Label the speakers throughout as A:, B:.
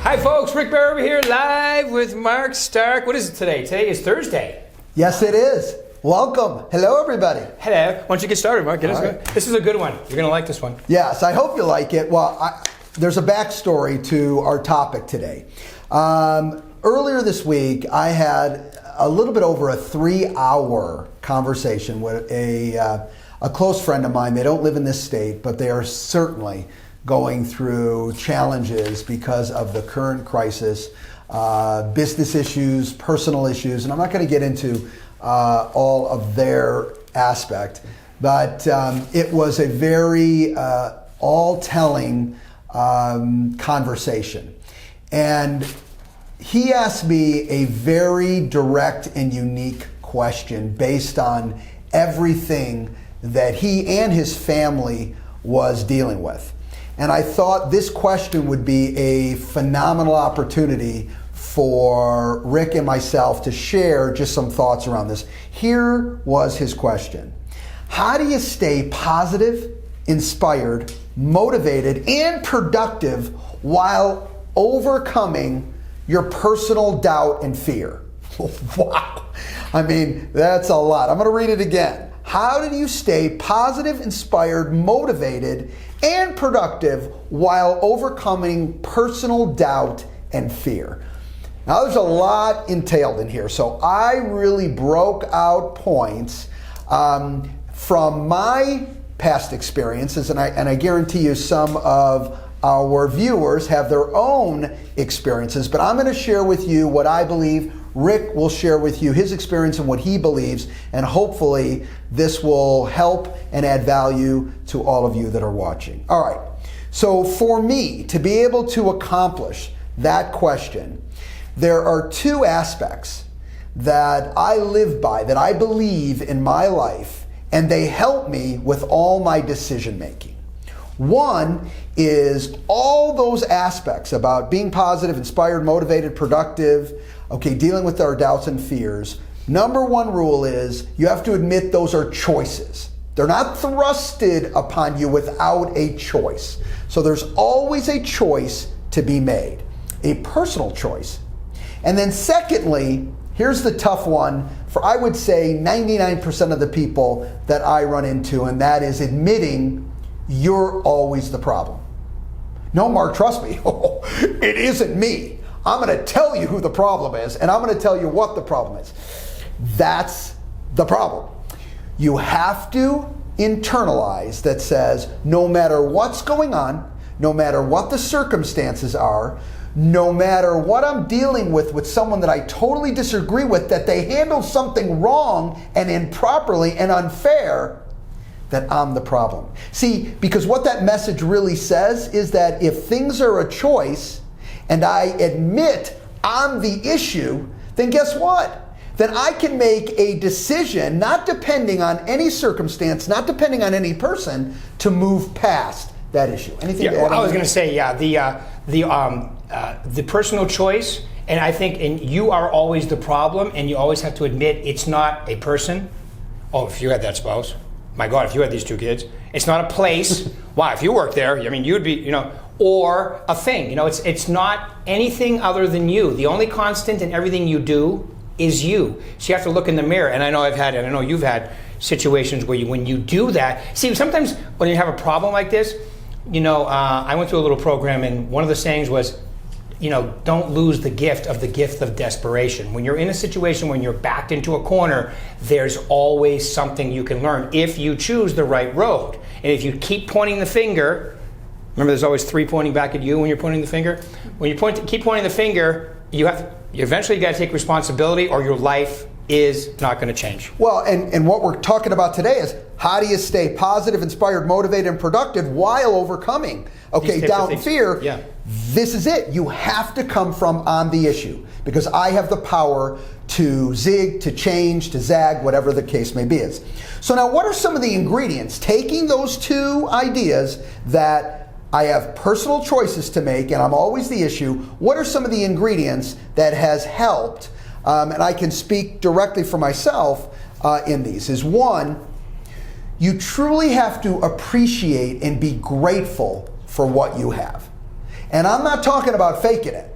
A: Hi folks, Rick Berube here live with Mark Stark. What is it today? Today is Thursday.
B: Yes, it is. Welcome. Hello, everybody.
A: Hello. Why don't you get started, Mark? This is a good one. You're going to like this one.
B: Yes, I hope you like it. Well, there's a backstory to our topic today. Earlier this week, I had a little bit over a 3-hour conversation with a close friend of mine. They don't live in this state, but they are certainly going through challenges because of the current crisis, business issues, personal issues, and I'm not going to get into all of their aspect, but it was a very all-telling conversation. And he asked me a very direct and unique question based on everything that he and his family was dealing with. And I thought this question would be a phenomenal opportunity for Rick and myself to share just some thoughts around this. Here was his question. How do you stay positive, inspired, motivated, and productive while overcoming your personal doubt and fear? Wow. I mean, that's a lot. I'm going to read it again. How do you stay positive, inspired, motivated, and productive while overcoming personal doubt and fear? Now, there's a lot entailed in here, so I really broke out points from my past experiences, and I guarantee you some of our viewers have their own experiences, but I'm going to share with you what I believe. Rick will share with you his experience and what he believes, and hopefully this will help and add value to all of you that are watching. All right, so for me to be able to accomplish that question, there are two aspects that I live by, that I believe in my life, and they help me with all my decision making. One is all those aspects about being positive, inspired, motivated, productive, dealing with our doubts and fears. Number one rule is you have to admit those are choices. They're not thrusted upon you without a choice. So there's always a choice to be made, a personal choice. And then secondly, here's the tough one for, I would say, 99% of the people that I run into, and that is admitting you're always the problem. No, Mark, trust me, it isn't me. I'm going to tell you who the problem is, and I'm going to tell you what the problem is. That's the problem. You have to internalize that says, no matter what's going on, no matter what the circumstances are, no matter what I'm dealing with someone that I totally disagree with, that they handled something wrong and improperly and unfair, that I'm the problem. See, because what that message really says is that if things are a choice and I admit I'm the issue, then guess what? Then I can make a decision, not depending on any circumstance, not depending on any person, to move past that issue. Anything to add?
A: I was going to say, the personal choice, and I think, and you are always the problem, and you always have to admit it's not a person. Oh, if you had that spouse, my God, if you had these 2 kids, it's not a place. Wow, if you worked there, I mean, you'd be, or a thing. It's not anything other than you. The only constant in everything you do is you. So you have to look in the mirror. And I know I've had, and I know you've had situations where when you do that, see, sometimes when you have a problem like this, I went through a little program, and one of the sayings was, don't lose the gift of desperation. When you're in a situation when you're backed into a corner, there's always something you can learn if you choose the right road. And if you keep pointing the finger, remember there's always 3 pointing back at you when you're pointing the finger. When you keep pointing the finger, you eventually got to take responsibility, or your life is not going to change.
B: Well, and what we're talking about today is how do you stay positive, inspired, motivated, and productive while overcoming doubt and fear.
A: Yeah.
B: This is it. You have to come from on the issue, because I have the power to zig, to change, to zag, whatever the case may be. So now, what are some of the ingredients? Taking those 2 ideas that I have personal choices to make and I'm always the issue, what are some of the ingredients that has helped, and I can speak directly for myself in these, is one, you truly have to appreciate and be grateful for what you have. And I'm not talking about faking it.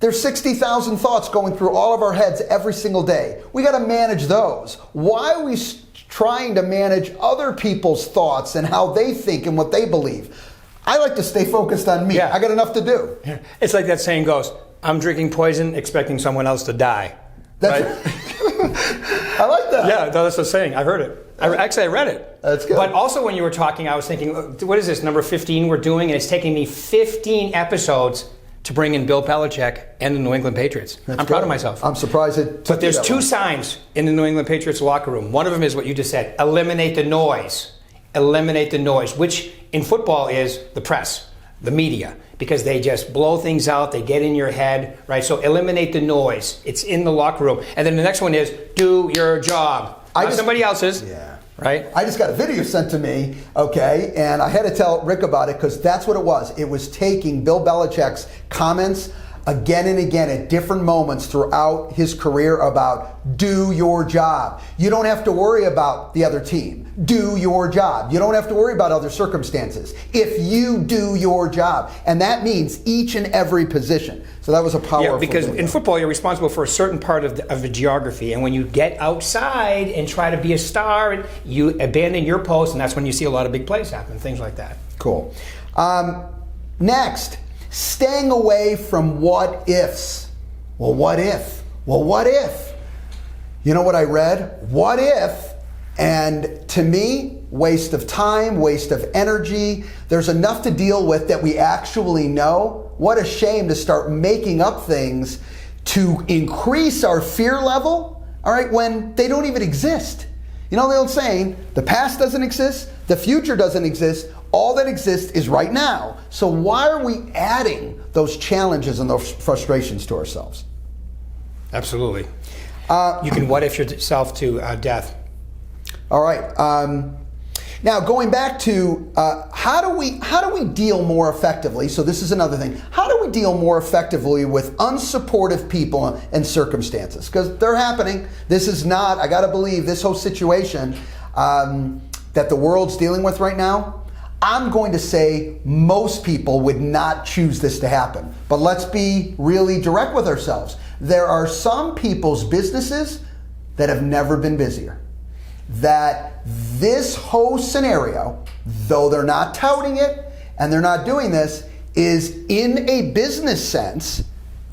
B: There's 60,000 thoughts going through all of our heads every single day. We got to manage those. Why are we trying to manage other people's thoughts and how they think and what they believe? I like to stay focused on me.
A: Yeah.
B: I got enough to do.
A: It's like that saying goes, I'm drinking poison expecting someone else to die.
B: That's
A: right?
B: I like that.
A: Yeah, that's the saying. I heard it. Actually, I read it.
B: That's good.
A: But also when you were talking, I was thinking, what is this, number 15 we're doing? And it's taking me 15 episodes to bring in Bill Belichick and the New England Patriots. I'm proud of myself.
B: I'm surprised it took
A: But there's
B: you that
A: two
B: long.
A: signs in the New England Patriots locker room. One of them is what you just said, eliminate the noise. Eliminate the noise, which in football is the press, the media, because they just blow things out, they get in your head, right? So eliminate the noise. It's in the locker room. And then the next one is do your job. Not somebody else's.
B: Yeah.
A: Right?
B: I just got a video sent to me, okay, and I had to tell Rick about it because that's what it was. It was taking Bill Belichick's comments again and again at different moments throughout his career about do your job. You don't have to worry about the other team. Do your job. You don't have to worry about other circumstances if you do your job. And that means each and every position. So that was a powerful
A: because
B: video.
A: in football, you're responsible for a certain part of the geography. And when you get outside and try to be a star, you abandon your post, and that's when you see a lot of big plays happen, things like that.
B: Cool. Next, staying away from what ifs. Well, what if? Well, what if? You know what I read? What if? And to me, waste of time, waste of energy. There's enough to deal with that we actually know. What a shame to start making up things to increase our fear level, all right, when they don't even exist. You know the old saying, the past doesn't exist, the future doesn't exist, all that exists is right now. So why are we adding those challenges and those frustrations to ourselves?
A: Absolutely. You can what if yourself to death.
B: All right. Now going back to how do we deal more effectively? So this is another thing. How do we deal more effectively with unsupportive people and circumstances? Because they're happening. This is not. I got to believe this whole situation that the world's dealing with right now. I'm going to say most people would not choose this to happen. But let's be really direct with ourselves. There are some people's businesses that have never been busier. That this whole scenario, though they're not touting it and they're not doing this, is in a business sense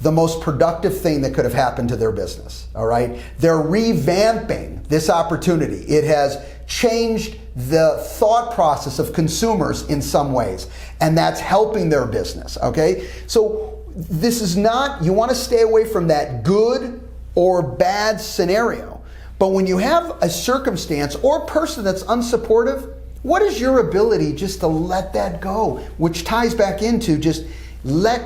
B: the most productive thing that could have happened to their business. All right? They're revamping this opportunity. It has changed the thought process of consumers in some ways, and that's helping their business. Okay? So this is not, you want to stay away from that good or bad scenario. But when you have a circumstance or person that's unsupportive, what is your ability just to let that go? Which ties back into just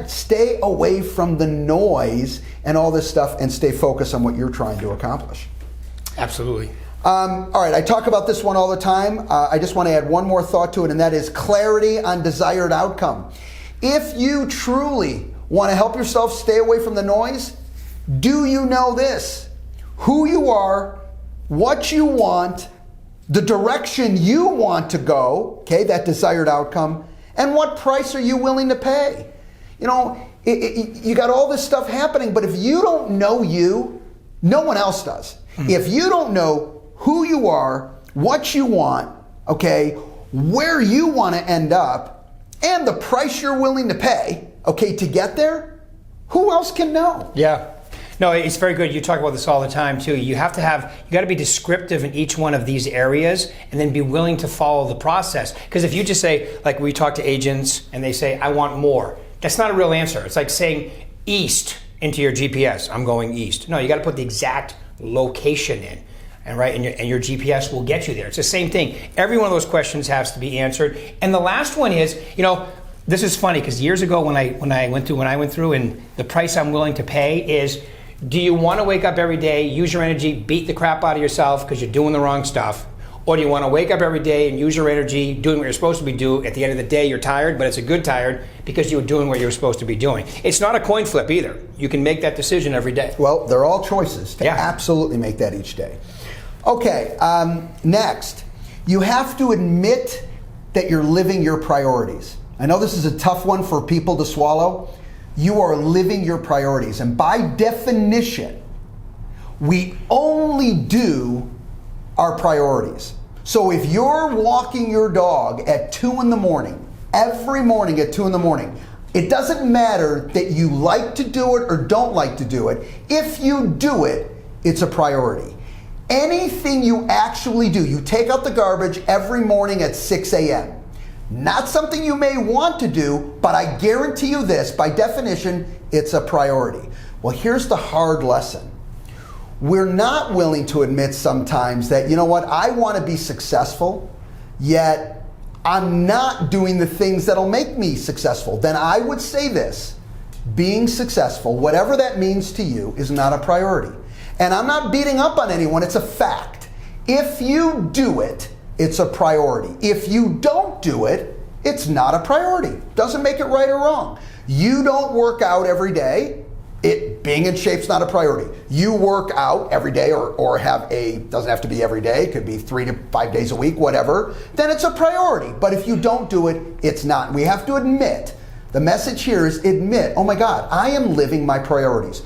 B: stay away from the noise and all this stuff and stay focused on what you're trying to accomplish.
A: Absolutely.
B: All right, I talk about this one all the time. I just want to add one more thought to it, and that is clarity on desired outcome. If you truly want to help yourself stay away from the noise, do you know this? Who you are, what you want, the direction you want to go, okay, that desired outcome, and what price are you willing to pay? You know, you got all this stuff happening, but if you don't know you, no one else does. If you don't know who you are, what you want, okay, where you want to end up, and the price you're willing to pay, okay, to get there, who else can know?
A: Yeah. No, it's very good. You talk about this all the time too. You got to be descriptive in each one of these areas and then be willing to follow the process. Because if you just say, like we talk to agents and they say, I want more, that's not a real answer. It's like saying east into your GPS. I'm going east. No, you got to put the exact location in. And right, and your GPS will get you there. It's the same thing. Every one of those questions has to be answered. And the last one is, you know, this is funny because years ago when I went through, and the price I'm willing to pay is, do you want to wake up every day, use your energy, beat the crap out of yourself because you're doing the wrong stuff? Or do you want to wake up every day and use your energy doing what you're supposed to be doing? At the end of the day, you're tired, but it's a good tired because you were doing what you were supposed to be doing. It's not a coin flip either. You can make that decision every day.
B: Well, they're all choices to absolutely make that each day. Okay, next, you have to admit that you're living your priorities. I know this is a tough one for people to swallow, you are living your priorities. And by definition, we only do our priorities. So if you're walking your dog at 2 in the morning, every morning at 2 in the morning, it doesn't matter that you like to do it or don't like to do it. If you do it, it's a priority. Anything you actually do, you take out the garbage every morning at 6 a.m. Not something you may want to do, but I guarantee you this, by definition, it's a priority. Well, here's the hard lesson. We're not willing to admit sometimes that, you know what, I want to be successful, yet I'm not doing the things that'll make me successful. Then I would say this, being successful, whatever that means to you, is not a priority. And I'm not beating up on anyone, it's a fact. If you do it, it's a priority. If you don't do it, it's not a priority. Doesn't make it right or wrong. You don't work out every day. Being in shape's not a priority. You work out every day or doesn't have to be every day, it could be 3 to 5 days a week, whatever, then it's a priority. But if you don't do it, it's not. We have to admit, the message here is admit, oh my God, I am living my priorities.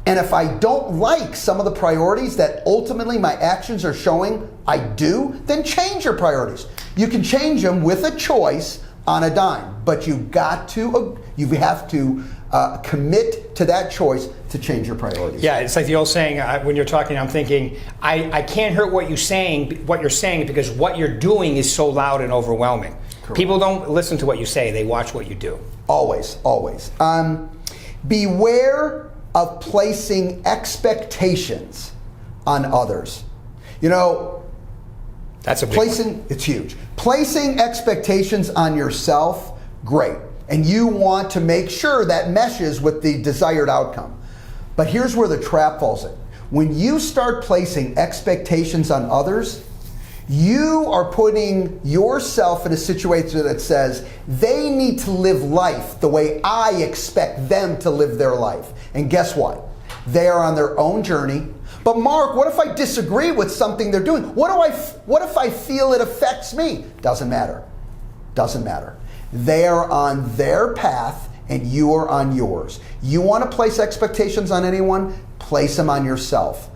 B: And if I don't like some of the priorities that ultimately my actions are showing I do, then change your priorities. You can change them with a choice on a dime, but you have to commit to that choice to change your priorities.
A: Yeah, it's like the old saying, when you're talking, I'm thinking, I can't hurt what you're saying because what you're doing is so loud and overwhelming. Correct. People don't listen to what you say, they watch what you do.
B: Always, always. Beware of placing expectations on others. You know,
A: that's a big one.
B: It's huge. Placing expectations on yourself, great. And you want to make sure that meshes with the desired outcome. But here's where the trap falls in. When you start placing expectations on others, you are putting yourself in a situation that says they need to live life the way I expect them to live their life. And guess what? They are on their own journey. But Mark, what if I disagree with something they're doing? What if I feel it affects me? Doesn't matter. Doesn't matter. They are on their path and you are on yours. You want to place expectations on anyone? Place them on yourself.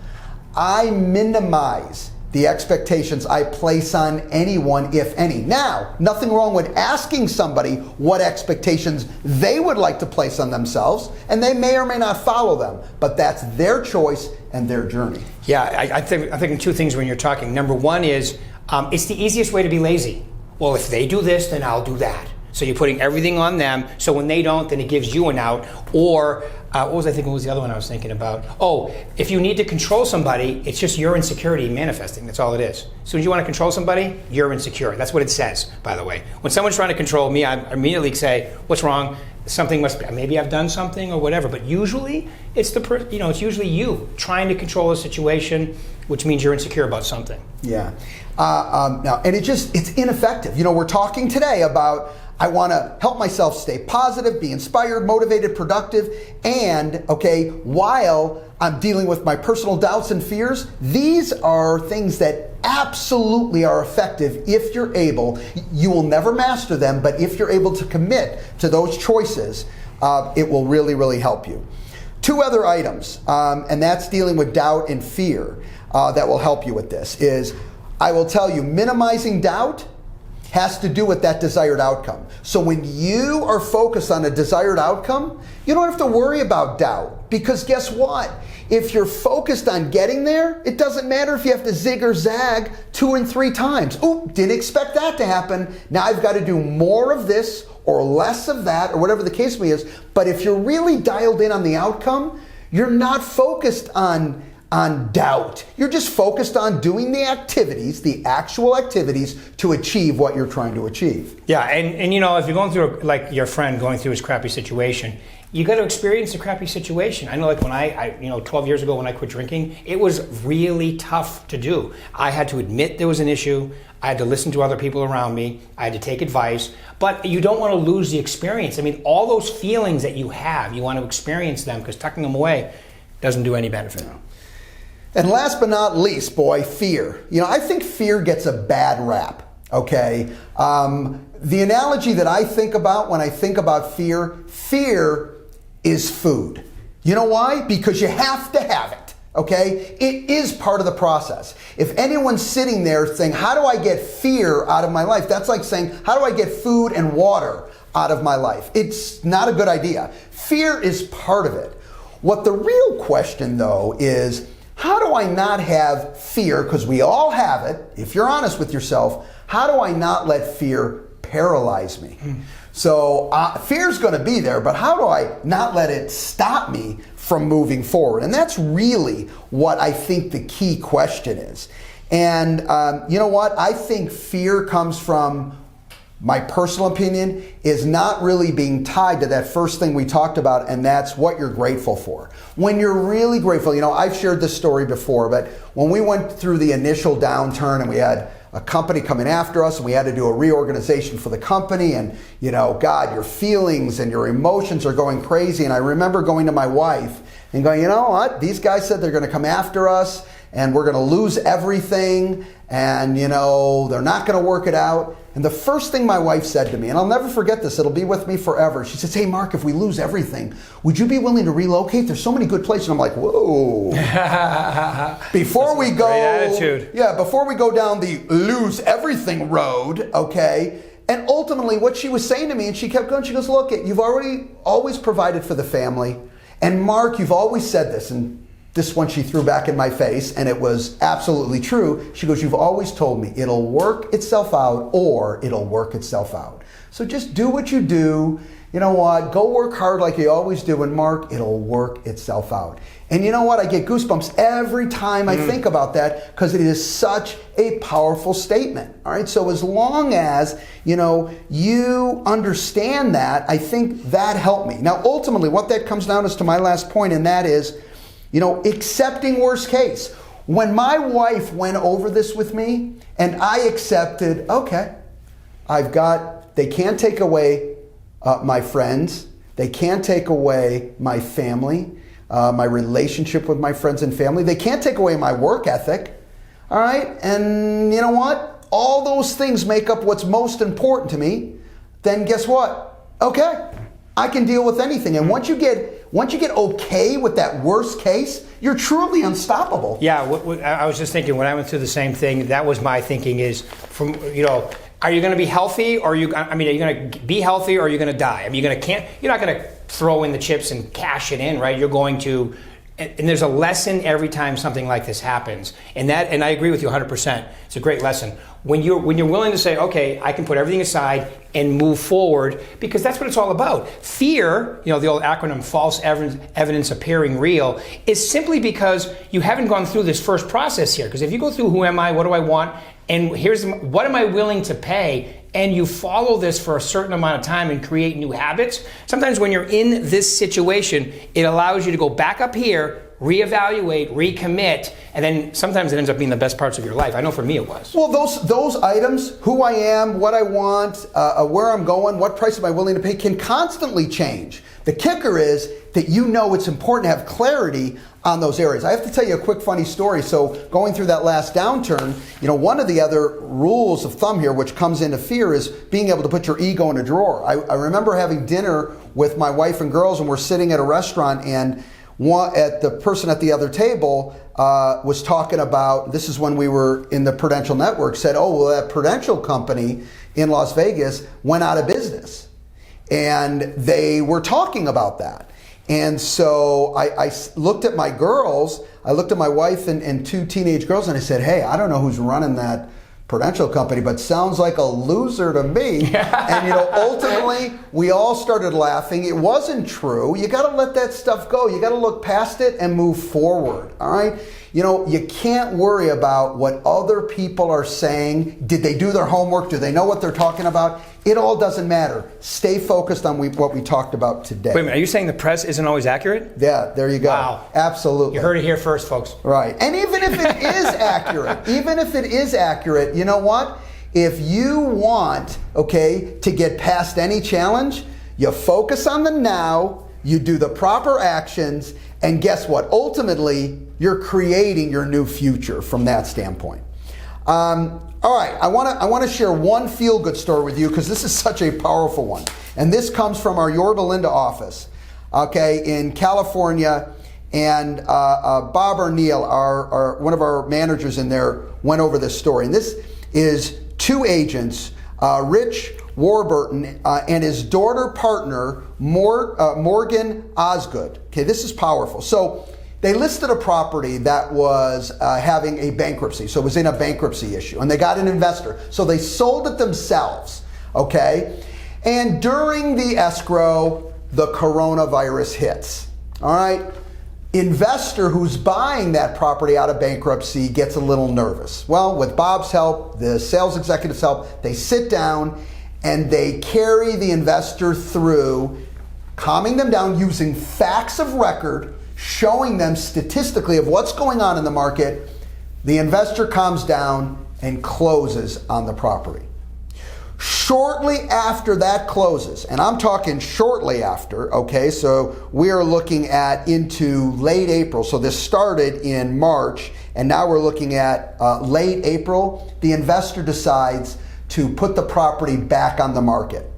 B: I minimize the expectations I place on anyone, if any. Now, nothing wrong with asking somebody what expectations they would like to place on themselves, and they may or may not follow them, but that's their choice and their journey.
A: Yeah, I think two things when you're talking. Number one is, it's the easiest way to be lazy. Well, if they do this, then I'll do that. So you're putting everything on them, so when they don't, then it gives you an out. Or, what was the other one I was thinking about? Oh, if you need to control somebody, it's just your insecurity manifesting. That's all it is. As soon as you want to control somebody, you're insecure. That's what it says, by the way. When someone's trying to control me, I immediately say, what's wrong? Something must be, maybe I've done something or whatever. But usually, it's it's usually you trying to control a situation, which means you're insecure about something.
B: Yeah. Now, and it's ineffective. We're talking today about, I want to help myself stay positive, be inspired, motivated, productive, and, while I'm dealing with my personal doubts and fears, these are things that absolutely are effective if you're able. You will never master them, but if you're able to commit to those choices, it will really, really help you. 2 other items, and that's dealing with doubt and fear, that will help you with this, is I will tell you, minimizing doubt has to do with that desired outcome. So when you are focused on a desired outcome, you don't have to worry about doubt. Because guess what? If you're focused on getting there, it doesn't matter if you have to zig or zag 2 and 3 times. Oop, didn't expect that to happen. Now I've got to do more of this or less of that or whatever the case may is. But if you're really dialed in on the outcome, you're not focused on doubt. You're just focused on doing the activities, the actual activities to achieve what you're trying to achieve.
A: Yeah, and if you're going through, like your friend going through his crappy situation, you got to experience a crappy situation. I know, like when I 12 years ago when I quit drinking, it was really tough to do. I had to admit there was an issue. I had to listen to other people around me. I had to take advice. But you don't want to lose the experience. I mean, all those feelings that you have, you want to experience them, because tucking them away doesn't do any benefit.
B: And last but not least, fear. I think fear gets a bad rap, okay? The analogy that I think about when I think about fear is food. You know why? Because you have to have it. Okay? It is part of the process. If anyone's sitting there saying, how do I get fear out of my life? That's like saying, how do I get food and water out of my life? It's not a good idea. Fear is part of it. What the real question, though, is how do I not have fear? Because we all have it. If you're honest with yourself, how do I not let fear paralyze me? So fear's going to be there, but how do I not let it stop me from moving forward? And that's really what I think the key question is. And you know what? I think fear comes from, my personal opinion, is not really being tied to that first thing we talked about, and that's what you're grateful for. When you're really grateful, you know, I've shared this story before, but when we went through the initial downturn and we had a company coming after us and we had to do a reorganization for the company, and you know, God, your feelings and your emotions are going crazy. And I remember going to my wife and going, you know what, these guys said they're going to come after us and we're going to lose everything, and you know, they're not going to work it out. And the first thing my wife said to me, and I'll never forget this, it'll be with me forever. She says, hey Mark, if we lose everything, would you be willing to relocate? There's so many good places. And I'm like, whoa. Before we go,
A: great attitude.
B: Yeah, before we go down the lose everything road, okay? And ultimately what she was saying to me, and she kept going, she goes, look, you've always provided for the family. And Mark, you've always said this, and this one she threw back in my face, and it was absolutely true. She goes, you've always told me it'll work itself out or it'll work itself out. So just do what you do. You know what? Go work hard like you always do, and Mark, it'll work itself out. And you know what? I get goosebumps every time I think about that, because it is such a powerful statement. All right. So as long as, you know, you understand that, I think that helped me. Now, ultimately, what that comes down is to my last point, and that is, you know, accepting worst case. When my wife went over this with me and I accepted, okay, they can't take away my friends. They can't take away my family, my relationship with my friends and family. They can't take away my work ethic. All right. And you know what? All those things make up what's most important to me. Then guess what? Okay, I can deal with anything. And once you get okay with that worst case, you're truly unstoppable.
A: Yeah, I was just thinking when I went through the same thing, that was my thinking is, from, you know, are you going to be healthy or are you going to be healthy or are you going to die? I mean, you're not going to throw in the chips and cash it in, right? You're going to, and there's a lesson every time something like this happens. And I agree with you 100%. It's a great lesson. When you're willing to say, okay, I can put everything aside and move forward, because that's what it's all about. Fear, you know, the old acronym, false evidence appearing real, is simply because you haven't gone through this first process here. Because if you go through who am I, what do I want, and here's what am I willing to pay, and you follow this for a certain amount of time and create new habits, sometimes when you're in this situation, it allows you to go back up here, reevaluate, recommit, and then sometimes it ends up being the best parts of your life. I know for me it was.
B: Well, those items, who I am, what I want, where I'm going, what price am I willing to pay, can constantly change. The kicker is that you know it's important to have clarity on those areas. I have to tell you a quick funny story. So going through that last downturn, you know, one of the other rules of thumb here, which comes into fear, is being able to put your ego in a drawer. I remember having dinner with my wife and girls, and we're sitting at a restaurant, and the person at the other table was talking about, this is when we were in the Prudential Network, said, oh, well, that Prudential company in Las Vegas went out of business. And they were talking about that. And so I looked at my girls, I looked at my wife and two teenage girls, and I said, hey, I don't know who's running that Prudential company, but sounds like a loser to me. And you know, ultimately, we all started laughing. It wasn't true. You got to let that stuff go. You got to look past it and move forward. All right. You know, you can't worry about what other people are saying. Did they do their homework? Do they know what they're talking about? It all doesn't matter. Stay focused on what we talked about today.
A: Wait a minute, are you saying the press isn't always accurate?
B: Yeah, there you go.
A: Wow.
B: Absolutely.
A: You heard it here first, folks.
B: Right. And even if it is accurate, you know what? If you want, okay, to get past any challenge, you focus on the now, you do the proper actions, and guess what? Ultimately, you're creating your new future from that standpoint. All right, I want to share one feel-good story with you, because this is such a powerful one. And this comes from our Yorba Linda office. okay, in California. And Bob or Neil, one of our managers in there, went over this story. And this is two agents, Rich Warburton and his daughter partner, Morgan Osgood. Okay, this is powerful. So they listed a property that was having a bankruptcy. So it was in a bankruptcy issue. And they got an investor. So they sold it themselves. Okay? And during the escrow, the coronavirus hits. All right? Investor who's buying that property out of bankruptcy gets a little nervous. Well, with Bob's help, the sales executive's help, they sit down and they carry the investor through, calming them down using facts of record, showing them statistically of what's going on in the market. The investor calms down and closes on the property. Shortly after that closes, and I'm talking shortly after, okay, so we are looking at into late April. So this started in March, and now we're looking at late April. The investor decides to put the property back on the market.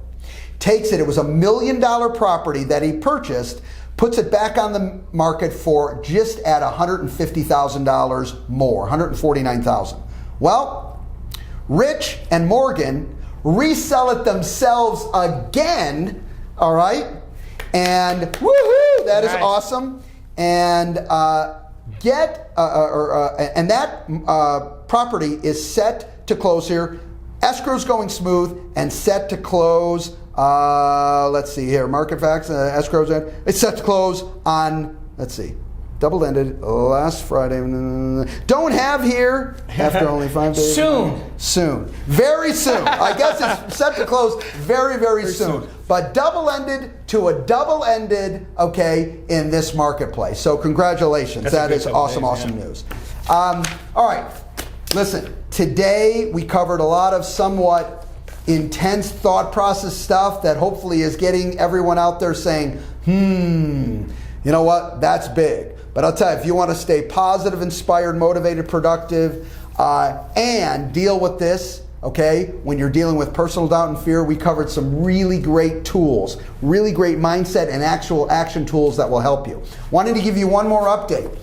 B: Takes it was $1 million property that he purchased, puts it back on the market for just at $150,000 more, $149,000. Well, Rich and Morgan resell it themselves again, all right? And woohoo, that is awesome. And and that property is set to close here. Escrow's going smooth and set to close. Let's see here, market facts, escrow's in. It's set to close on, let's see, double-ended last Friday. Don't have here after only 5 days. Soon. Very soon. I guess it's set to close very, very soon. But double-ended to a double-ended, okay, in this marketplace. So congratulations. That is awesome, awesome news. All right. Listen, today we covered a lot of somewhat intense thought process stuff that hopefully is getting everyone out there saying, you know what, that's big. But I'll tell you, if you want to stay positive, inspired, motivated, productive, and deal with this, okay, when you're dealing with personal doubt and fear, we covered some really great tools, really great mindset and actual action tools that will help you. Wanted to give you one more update.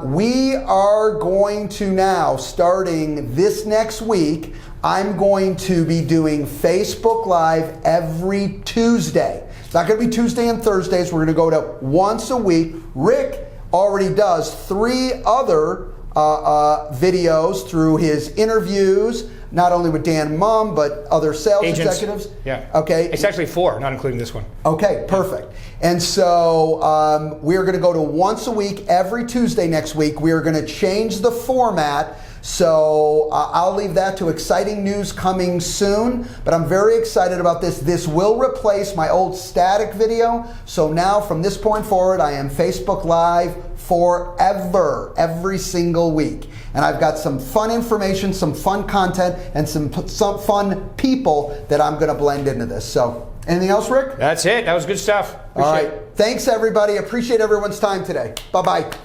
B: We are going to now, starting this next week, I'm going to be doing Facebook Live every Tuesday. It's not going to be Tuesday and Thursdays. We're going to go to once a week. Rick already does 3 other videos through his interviews, not only with Dan Mumm, but other sales executives.
A: Yeah.
B: Okay.
A: It's actually 4, not including this one.
B: Okay, perfect. And so we're going to go to once a week, every Tuesday next week. We are going to change the format. So I'll leave that to exciting news coming soon, but I'm very excited about this. This will replace my old static video. So now from this point forward, I am Facebook Live forever, every single week. And I've got some fun information, some fun content, and some fun people that I'm going to blend into this. So anything else, Rick?
A: That's it. That was good stuff. Appreciate
B: All right. Thanks, everybody. Appreciate everyone's time today. Bye-bye.